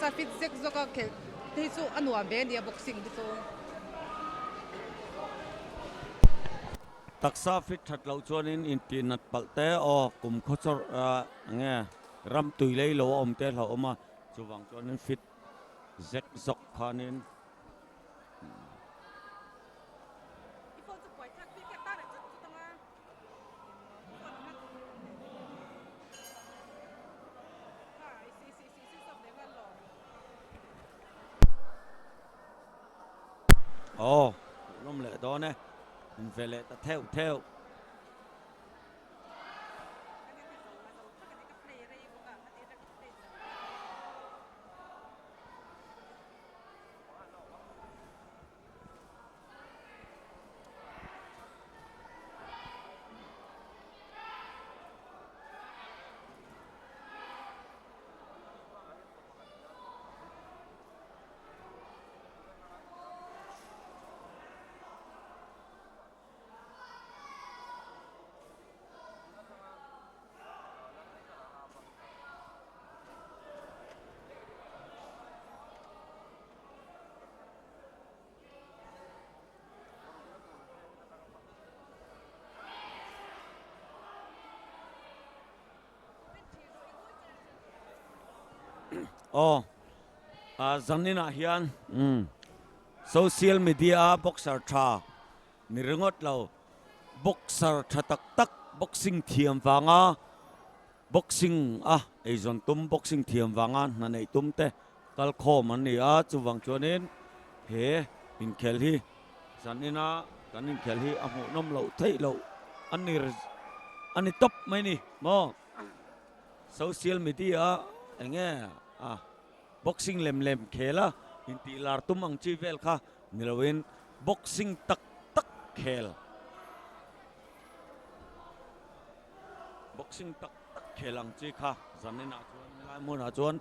taksa fit zek zoka khel te chu anua be dia boxing di chu taksa fit that lo chuanin in tin nat palte o kum khochor nge ram tui lei lo om te lo oma chuwang chuanin fit zek zok khanin lom le đó nè về lệ ta theo zanina hian social media boxer tha niringot lo boxer tha tak boxing thiam wanga boxing ezon tum boxing thiam wanga na nei tum te kal khom an ni a chuwang chuanin he in khel hi zanina kan in khel hi amu nom lo thei lo ani top mai ni mo social media enge boxing lem khela in ti lar tum ang chi vel kha nilawin boxing tak khel boxing tak khelang chi kha zanina chuan lai mun a chuan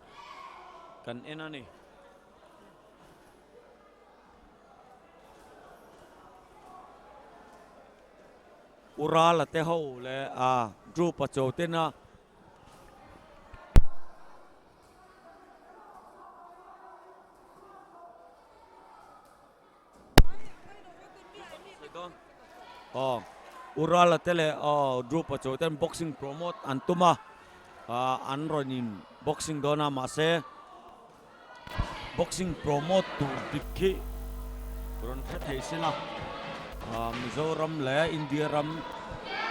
kan enani urala te ho le dru pa chau te na urala tele dru pa chau ten boxing promote antuma anronin boxing dona ma se boxing promote tu dikhi ron thei sina Mizoram le India ram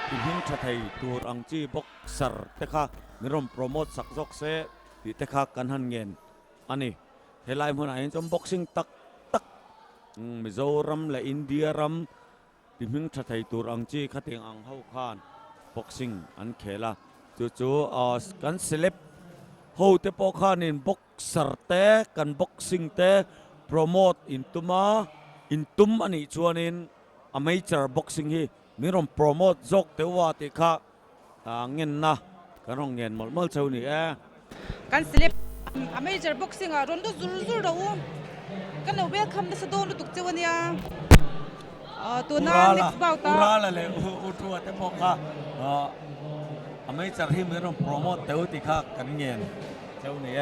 tin thei tur angchi boxer te kha mirom promote sakjok se ti te kha kan han ngen ani helai mun ain chom boxing tak Mizoram le India ram tin thei tur angchi khateng ang ho khan boxing an khela chu kan select ho te po khanin boxer te kan boxing te promote intum ani chuanin amateur boxing hi mirom promote jok te wa te kha ngen na kanong ngen mol chau ni kan select amateur boxing a ron do zur do kan no welcome the sadon tuk chewania tu na next bout ta urala le utua te po kha amateur hi mirom promote te ti kha kan ngen chau ni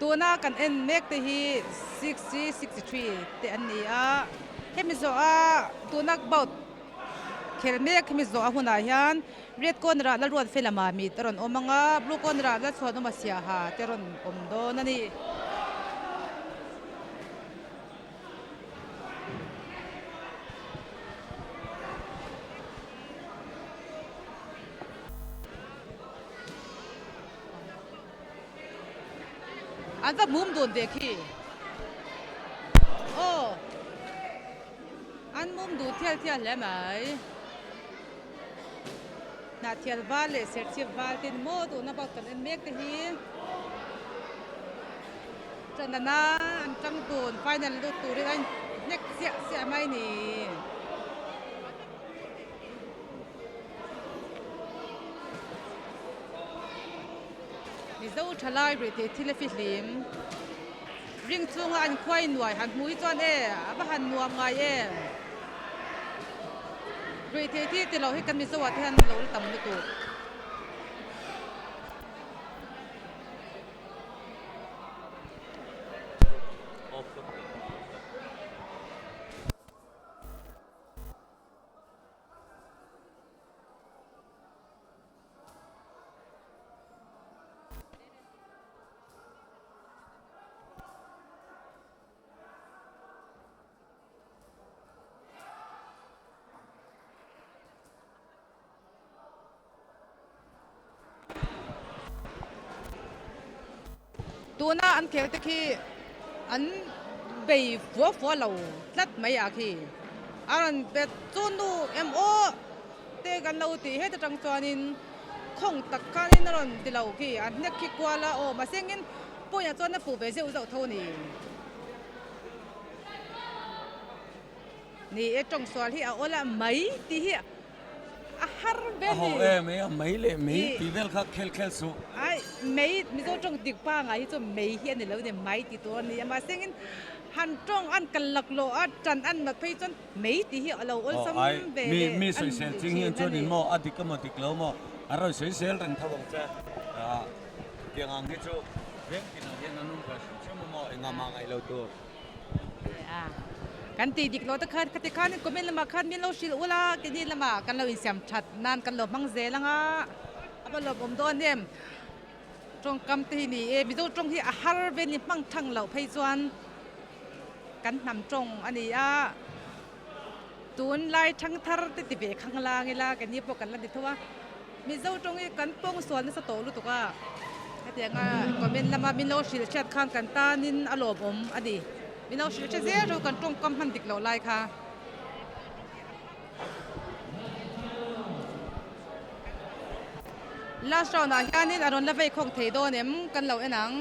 tu na kan en mek te hi 60-63 te an ni hemizo tu nak bout khel mek hemizo huna hian red konra la ruan felama mi taron omanga blue konra la chhon ma sia ha teron omdo nani อันจะมุมโดนเด็กขี้โอ้อันมุมดูเที่ยวแล้วไหมนาเทียนวาเลเซอร์ชิปวาลตินโมดูนับเอากันเอ็นเมกต์ที่จันนาอันจังตูนไฟนั่นดูตูได้เน็กเสียไม่นี่นี่เจ้าทลายบริเตที่เลฟิลิมริงจงอันควายหน่วยหันมุ้ยจวนบ้านนัวไงบริเตที่เราให้กันมีสวัสดิ์แทนเราต่ำไม่ถูกตัวน่าอันเขียวตะกี้อันใบฟัวเราลัดไม่อาคีอันเป็ดจูนดูMOเตกันเราตีให้จังจวนินคงตักกันนรนตีเราคีอันเนี้ยคิดกว่าละโอ้มาเสียงกินปุ่ยจวนน่ะฝูเบเซลเจ้าเท่านี้นี่จงสวนที่เอาละไม่ตีเหี้ยฮาร์เบนี่ไม่เลยไม่ปีเวลคักเคลสุไอ้ไม่มีตัวจงดิกป้าไงที่จะไม่เฮียนี่แล้วเนี่ยไม่ตีตัวนี้มาเสียงหันจงอันกันหลักโลอันจันอันมาไปจนไม่ตีเฮียเราอันซ้ำเบมีสวยเซลจริงเฮียจนนี่มั่วอดีตก็มาติกแล้วมั่วอะไรสวยเซลเรื่องทั้งหมดจ้ะเกี่ยงอันที่จูเรื่องกินอะไรนั่นนู่นก็ชั่วโมงมั่วเองมาไงเราตัวกันตีดิกเราตะคันคติคันก็ไม่ละมาคันมีเราชิลอุลากันนี่ละมากันเราอินเสียมชัดนานกันเราบังเซลังอ่ะเอาเราผมโดนเนี่ยตรงกำตีนี่มีตัวตรงที่อาหารเป็นนี่บังทั้งเราไพจวนกันนำตรงอันนี้ตูนไล่ทั้งทาร์ติเบข้างล่างนี่ละกันนี่พวกกันละดิทัวมีเจ้าตรงนี้กันป้องส่วนในสตูรู้ตัวก็แต่ngaก็เป็นละมามีเราชิลชัดข้างกันตานินอารมณ์ผมอดีมีเราชิลชัดเสียเรากันตรงกำหันดิกเราไล่ค่ะลาสโนอานี่อารมณ์ละไปของเทโดเนี่ยกันเราหนัง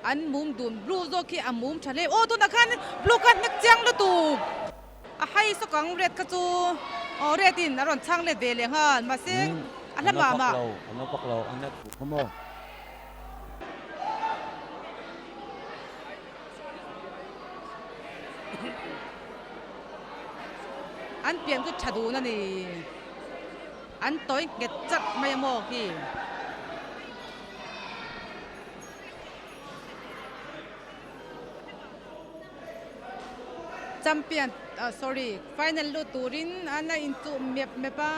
อันมุมดูนบลูโซกี้อันมุมทะเลโอ้ตัวนักขันบลูกันนักจังละตูให้สกังเร็ดกระจูเร็ดินอารมณ์ช่างเร็ดเวเลยฮะมาสิอันละมาอันนั้นปักเราอันนั้นถูกขโมยอันเปลี่ยนก็ฉดูนั่นนี่อันตัวเก็ดจัดไม่มองกี่จำเปลี่ยนsorry final ลูตูรินอันนั้นอินทูเมป้า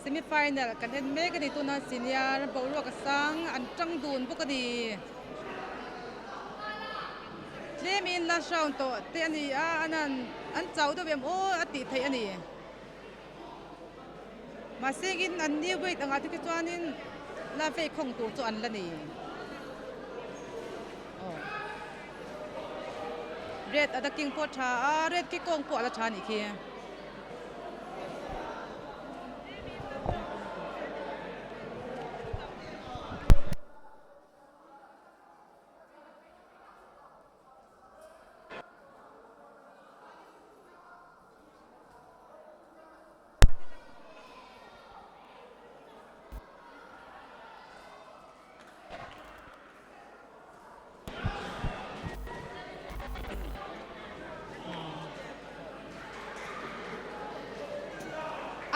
semi final กันเอ็นเมกันในตัวนั้นสินยาบอลลูกสังอันจังดูนพวกนี้เล่มินลาชาวตัวเตียนี่อันนั้นอันเจ้าตัวเบียมโอ้อติไทยอันนี้มาเสกินอันนี้เวทอันอาทิตย์จวนนี้ลาเฟคงตัวจวนละนี่เรดอัตกิงปวดชาเรดกิโกงปวดละชานี่คี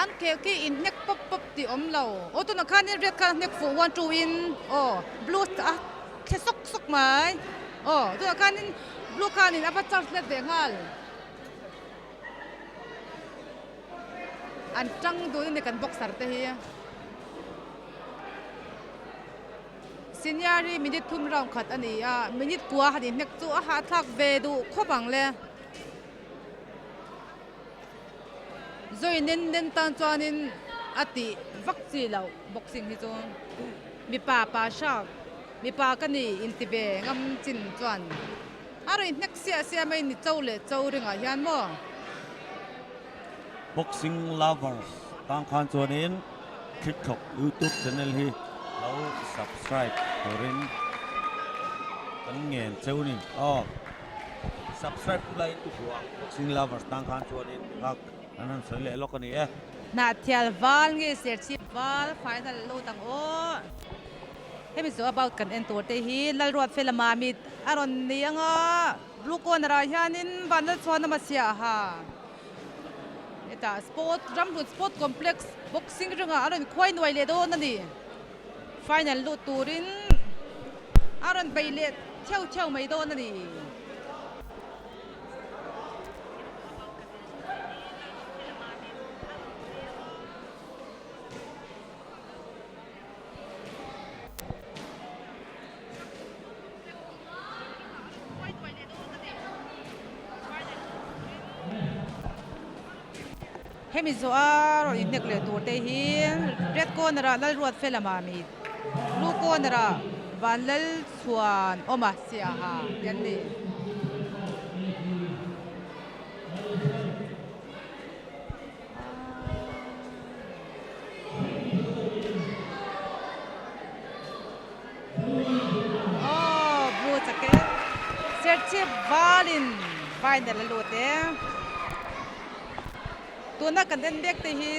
อันเกี่ยวกับอินเน็กป๊อปที่อมเราโอ้ตัวนักขันนี่เรียกกันเน็กฟูวันจูอินโอ้บลูส์แค่ซกไหมโอ้ตัวนักขันนี่บลูคันนี่อัปจัดเล็ดเด้งฮัลอันจังดูนี่กันบ็อกซ์ร์เทียสินยารีมินิทุ่มรองขัดอันนี้มินิกัวหัดเน็กจูหาทักเวดูขบังเลยจอยเน้นตันจวนิน ati vakchi lo boxing hi chu mi pa shak mi pa ka ni intibe ngam chin chuan aro in next sia mai ni chole ringa hian mo boxing lovers tang khan chuanin TikTok YouTube channel hi lo subscribe horin kan ngen cheunin subscribe lai tu huwa boxing lovers tang khan chuanin hak anan sole lokani Hnahthial wal nge Serchhip wal final lo tang o hemi so about kan en tur te hi Lalhruaitluanga mit aron nianga lukon ra hianin banal chona ma sia ha eta sport ramrut sport complex boxing ringa aron khoi noi le do na ni final lo turin aron beile cheu mai do na ni hemi zo aro in nekle tur te hi red corner Lalhruaitluanga mit blue corner vanlal chuan oma sia ha yan ni blue jacket Serchhip valin final lo te tuna kan en bek te hi